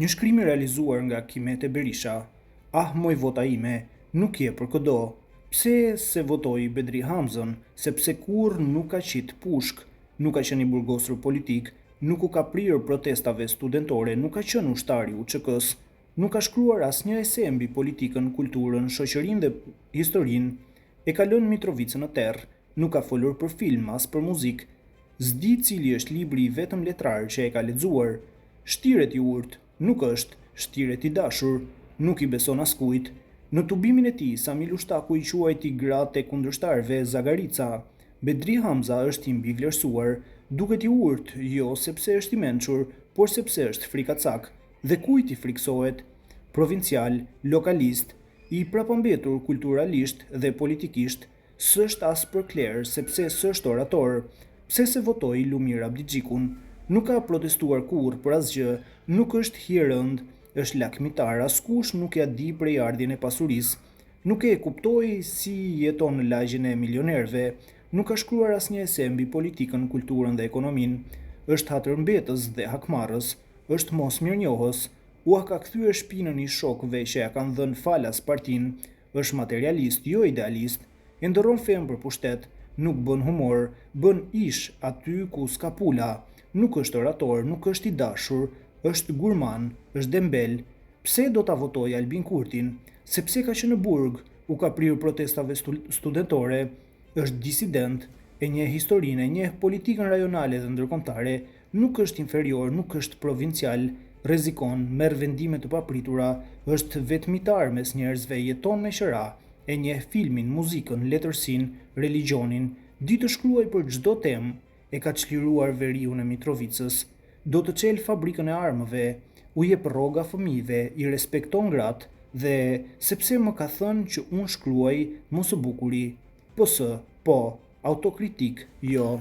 Një shkrim i realizuar nga Kimete Berisha. Ah, moj vota ime, nuk je për këdo. Pse se votoi Bedri Hamzën, sepse kur nuk ka qit pushk, nuk ka qenë i burgosur politik, nuk u ka prirë protestave studentore, nuk ka qenë ushtari UÇK-s, nuk ka shkruar asnjë ese mbi politikën, kulturën, shoqërinë dhe historinë, e ka lënë Mitrovicën në terr, nuk ka folur për film as për muzikë, s'di cili është libri i vetëm letrar që e ka lexuar. Shtiret i urt, nuk është, shtiret i dashur, nuk i beson askujt. Në tubimin e tij, Samil Ushtaku i quajti gratë e kundërshtarëve Zagarica. Bedri Hamza është i mbivlerësuar, duket i urt, jo sepse është i mençur, por sepse është frikacak. Dhe kujt i friksohet? Provincial, lokalist, i prapambetur kulturalisht dhe politikisht, s'është as për kler sepse s'është orator. Pse se votoi Lumir Abdixhikun? Nuk ka protestuar kurrë për asgjë, nuk është hierënd, është lakmitar, askush nuk ja di prej ardhjen e pasurisë, nuk e kuptoi si jeton në lagjen e milionerëve, nuk ka shkruar asnjë ese mbi politikën, kulturën dhe ekonominë, është hatërmbetës dhe hakmarrës, është mos mirënjohës, ua ka kthyer shpinën i shokëve që ja kanë dhënë falas partinë, është materialist, jo idealist, e ndërron fen për pushtet, nuk bën humor, bën ish aty ku s'ka pula. Nuk është orator, nuk është i dashur, është gurman, është dembel. Pse do ta votoj Albin Kurtin? Sepse ka qenë në burg, u ka prirë protestave studentore, është disident, e njeh historinë, e njeh politikën rajonale dhe ndërkombëtare, nuk është inferior, nuk është provincial, rrezikon, merr vendime të papritura, është vetmitar mes njerëzve, jeton me qira, e njeh filmin, muzikën, letërsinë, religionin, di të shkruaj për çdo temë. E ka çliruar veriun e Mitrovicës, do të çel fabrikën e armëve, u jep rroga fëmijëve, i respekton gratë dhe sepse më ka thënë që unë shkruaj mos e bukuri, po, autokritik, jo.